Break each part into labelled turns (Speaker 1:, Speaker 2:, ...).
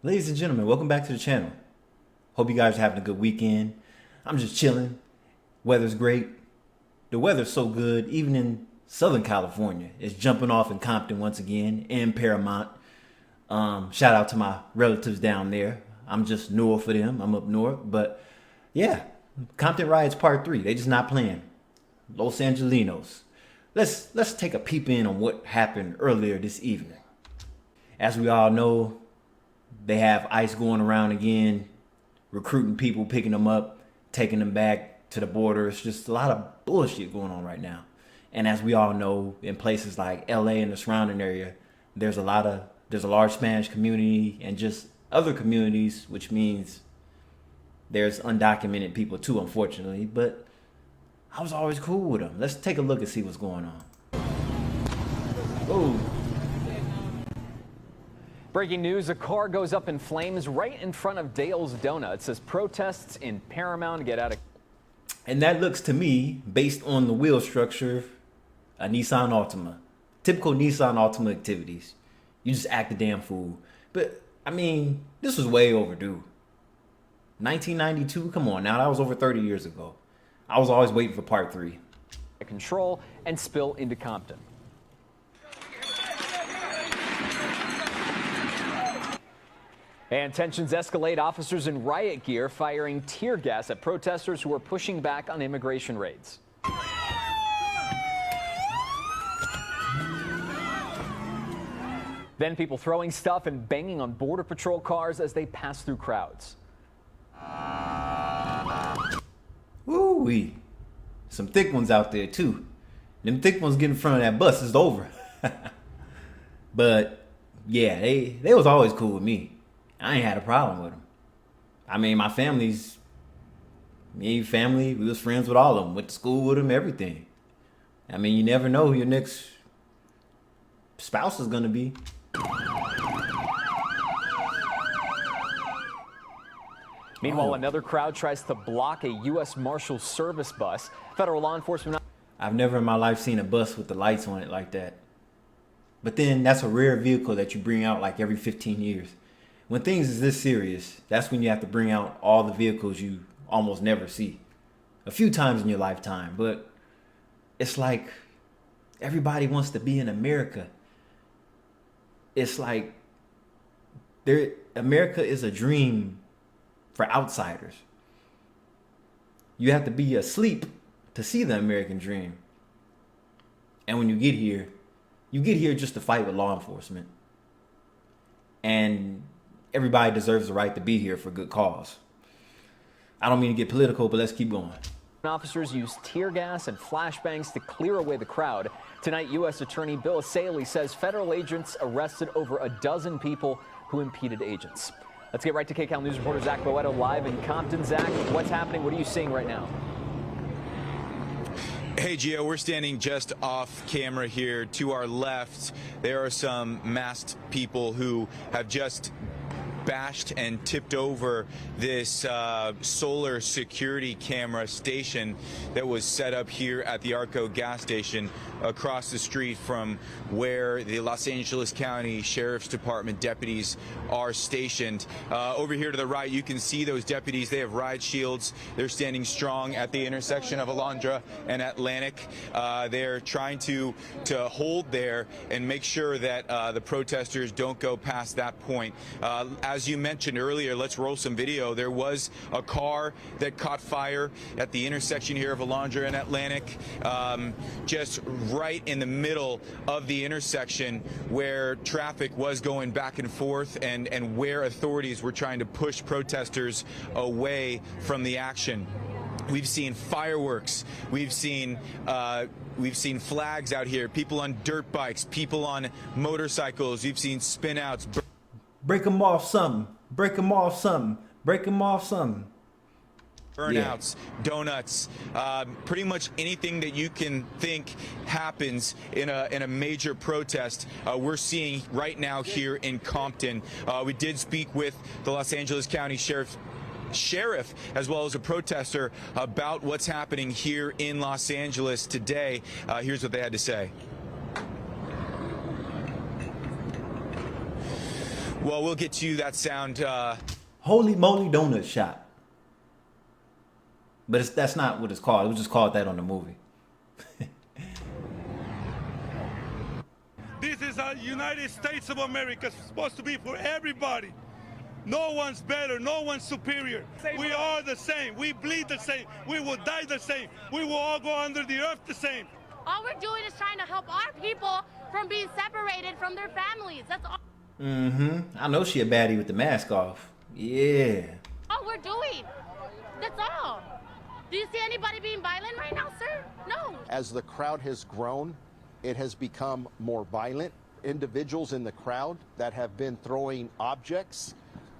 Speaker 1: Ladies and gentlemen, welcome back to the channel. Hope you guys are having a good weekend. I'm just chilling. Weather's great. The weather's so good, even in Southern California. It's jumping off in Compton once again, and Paramount. Shout out to my relatives down there. I'm just north for them. I'm up north. But yeah, Compton riots part 3. They just not playing. Los Angelinos. Let's take a peep in on what happened earlier this evening. As we all know, they have ICE going around again, recruiting people, picking them up, taking them back to the border. It's just a lot of bullshit going on right now. And as we all know, in places like LA and the surrounding area, there's a large Spanish community and just other communities, which means there's undocumented people too, unfortunately. But I was always cool with them. Let's take a look and see what's going on. Oh.
Speaker 2: Breaking news, a car goes up in flames right in front of Dale's Donuts as protests in Paramount get out of...
Speaker 1: And that looks to me, based on the wheel structure, a Nissan Altima. Typical Nissan Altima activities. You just act a damn fool. But, I mean, this was way overdue. 1992? Come on now, that was over 30 years ago. I was always waiting for part 3.
Speaker 2: Control and spill into Compton. And tensions escalate, officers in riot gear firing tear gas at protesters who are pushing back on immigration raids. Then people throwing stuff and banging on Border Patrol cars as they pass through crowds.
Speaker 1: Woo-wee. Some thick ones out there too. Them thick ones getting in front of that bus is over. But yeah, they was always cool with me. I ain't had a problem with them. I mean, my family, we was friends with all of them. Went to school with them, everything. I mean, you never know who your next spouse is gonna be.
Speaker 2: Meanwhile, another crowd tries to block a U.S. Marshal Service bus. Federal law enforcement...
Speaker 1: I've never in my life seen a bus with the lights on it like that. But then that's a rare vehicle that you bring out like every 15 years. When things is this serious, that's when you have to bring out all the vehicles you almost never see. A few times in your lifetime, but it's like everybody wants to be in America. It's like America is a dream for outsiders. You have to be asleep to see the American dream. And when you get here just to fight with law enforcement. And everybody deserves the right to be here for good cause. I don't mean to get political, but let's keep going.
Speaker 2: Officers used tear gas and flashbangs to clear away the crowd. Tonight, U.S. Attorney Bill Asaley says federal agents arrested over a dozen people who impeded agents. Let's get right to KCAL News reporter Zach Boetto live in Compton. Zach, what's happening? What are you seeing right now?
Speaker 3: Hey, Gio, we're standing just off camera here. To our left, there are some masked people who have just bashed and tipped over this solar security camera station that was set up here at the Arco gas station across the street from where the Los Angeles County Sheriff's Department deputies are stationed. Over here to the right, you can see those deputies. They have riot shields. They're standing strong at the intersection of Alondra and Atlantic. They're trying to hold there and make sure that the protesters don't go past that point. As you mentioned earlier, let's roll some video. There was a car that caught fire at the intersection here of Alondra and Atlantic, just right in the middle of the intersection where traffic was going back and forth and where authorities were trying to push protesters away from the action. We've seen fireworks. We've seen flags out here. People on dirt bikes. People on motorcycles. We've seen spin outs.
Speaker 1: Break them off something. Break them off something. Break them off something.
Speaker 3: Burnouts, donuts, pretty much anything that you can think happens in a major protest, we're seeing right now here in Compton. We did speak with the Los Angeles County Sheriff as well as a protester about what's happening here in Los Angeles today. Here's what they had to say. Well, we'll get to that sound.
Speaker 1: Holy moly donut shop. But that's not what it's called. It was just called that on the movie.
Speaker 4: This is a United States of America. It's supposed to be for everybody. No one's better. No one's superior. We are the same. We bleed the same. We will die the same. We will all go under the earth the same.
Speaker 5: All we're doing is trying to help our people from being separated from their families. That's all.
Speaker 1: I know she a baddie with the mask off. Yeah.
Speaker 5: All we're doing. That's all. Do you see anybody being violent right now, sir? No.
Speaker 6: As the crowd has grown, it has become more violent. Individuals in the crowd that have been throwing objects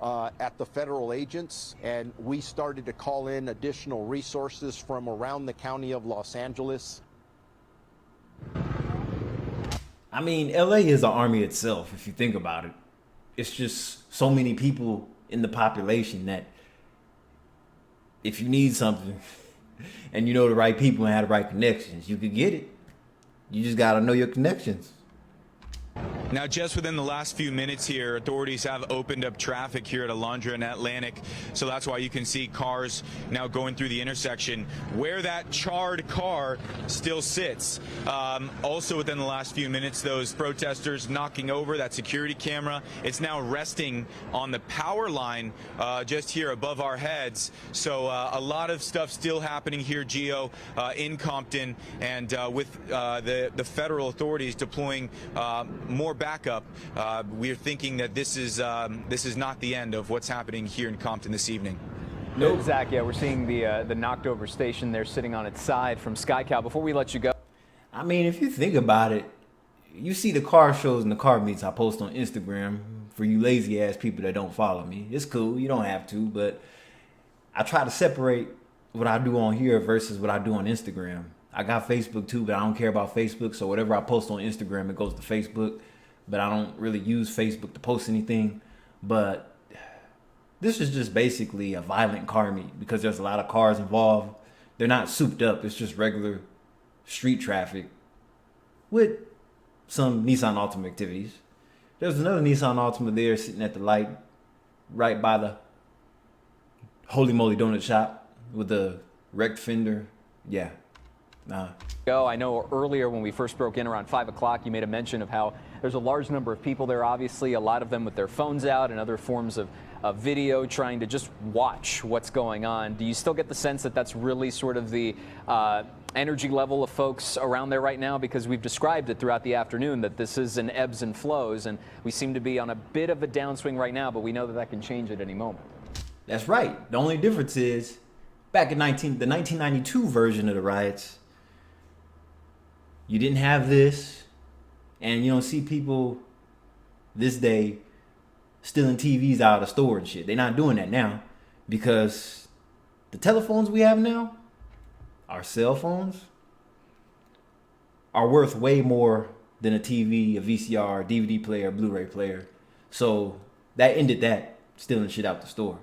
Speaker 6: at the federal agents, and we started to call in additional resources from around the county of Los Angeles.
Speaker 1: I mean, LA is an army itself, if you think about it. It's just so many people in the population that if you need something and you know the right people and have the right connections, you could get it. You just got to know your connections.
Speaker 3: Now, just within the last few minutes here, authorities have opened up traffic here at Alondra and Atlantic. So that's why you can see cars now going through the intersection where that charred car still sits. Also within the last few minutes, those protesters knocking over that security camera. It's now resting on the power line just here above our heads. So a lot of stuff still happening here, Gio, in Compton, and with the federal authorities deploying more backup. We're thinking that this is not the end of what's happening here in Compton this evening.
Speaker 2: Nope. Zach, yeah, we're seeing the knocked over station there sitting on its side from SkyCal. Before we let you go.
Speaker 1: I mean, if you think about it, you see the car shows and the car meets I post on Instagram for you lazy ass people that don't follow me. It's cool. You don't have to, but I try to separate what I do on here versus what I do on Instagram. I got Facebook too, but I don't care about Facebook. So whatever I post on Instagram, it goes to Facebook. But I don't really use Facebook to post anything. But this is just basically a violent car meet because there's a lot of cars involved. They're not souped up. It's just regular street traffic with some Nissan Altima activities. There's another Nissan Altima there sitting at the light right by the Holy Moly Donut Shop with the wrecked fender. Yeah.
Speaker 2: I know earlier when we first broke in around 5 o'clock, you made a mention of how there's a large number of people there, obviously, a lot of them with their phones out and other forms of video trying to just watch what's going on. Do you still get the sense that that's really sort of the energy level of folks around there right now? Because we've described it throughout the afternoon that this is an ebbs and flows, and we seem to be on a bit of a downswing right now, but we know that that can change at any moment.
Speaker 1: That's right. The only difference is back in the 1992 version of the riots, you didn't have this, and you don't see people this day stealing TVs out of the store and shit. They're not doing that now because the telephones we have now, our cell phones, are worth way more than a TV, a VCR, DVD player, Blu-ray player. So that ended that stealing shit out the store.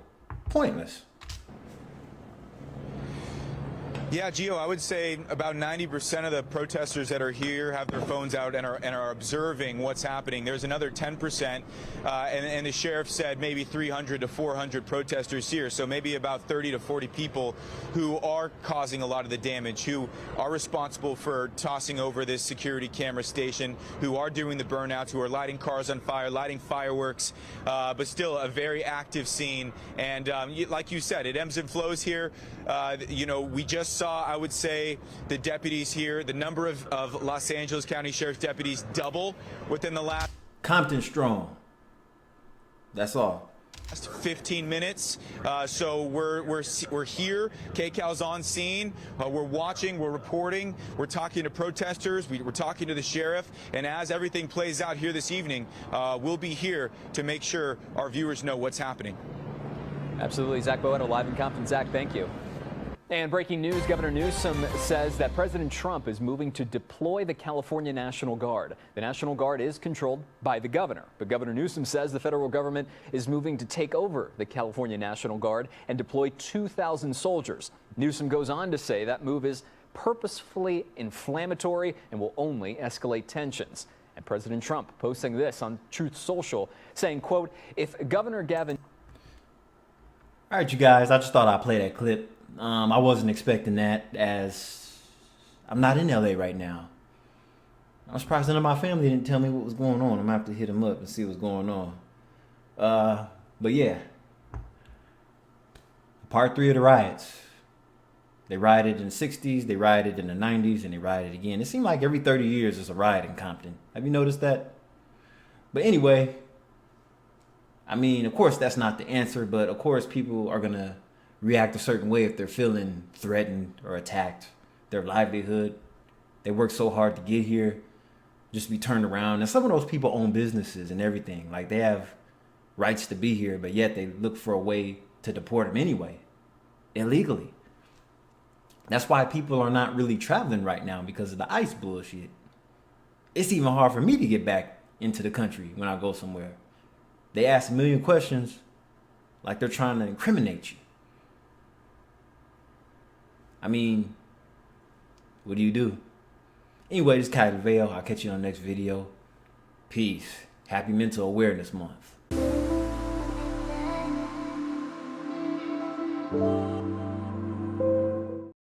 Speaker 1: Pointless.
Speaker 3: Yeah, Gio, I would say about 90% of the protesters that are here have their phones out and are observing what's happening. There's another 10%, and the sheriff said maybe 300 to 400 protesters here, so maybe about 30 to 40 people who are causing a lot of the damage, who are responsible for tossing over this security camera station, who are doing the burnouts, who are lighting cars on fire, lighting fireworks, but still a very active scene. And like you said, it ebbs and flows here. We just saw, I would say, the deputies here, the number of Los Angeles County Sheriff's deputies double within the last
Speaker 1: Compton strong. That's all.
Speaker 3: 15 minutes. So we're here. KCAL's on scene. We're watching. We're reporting. We're talking to protesters. We're talking to the sheriff. And as everything plays out here this evening, we'll be here to make sure our viewers know what's happening.
Speaker 2: Absolutely. Zach Boetto live in Compton. Zach, thank you. And breaking news, Governor Newsom says that President Trump is moving to deploy the California National Guard. The National Guard is controlled by the governor, but Governor Newsom says the federal government is moving to take over the California National Guard and deploy 2,000 soldiers. Newsom goes on to say that move is purposefully inflammatory and will only escalate tensions. And President Trump posting this on Truth Social, saying, quote, if Governor Gavin...
Speaker 1: All right, you guys, I just thought I'd play that clip. I wasn't expecting that, as I'm not in LA right now. I'm surprised none of my family didn't tell me what was going on. I'm gonna have to hit them up and see what's going on. But yeah, part 3 of the riots. They rioted in the 60s, they rioted in the 90s, and they rioted again. It seemed like every 30 years there's a riot in Compton. Have you noticed that? But anyway, I mean, of course that's not the answer, but of course people are gonna react a certain way if they're feeling threatened or attacked. Their livelihood, they work so hard to get here, just be turned around. And some of those people own businesses and everything. Like, they have rights to be here, but yet they look for a way to deport them anyway, illegally. That's why people are not really traveling right now, because of the ICE bullshit. It's even hard for me to get back into the country when I go somewhere. They ask a million questions like they're trying to incriminate you. I mean, what do you do? Anyway, this is Kylie Vale. I'll catch you on the next video. Peace. Happy Mental Awareness Month.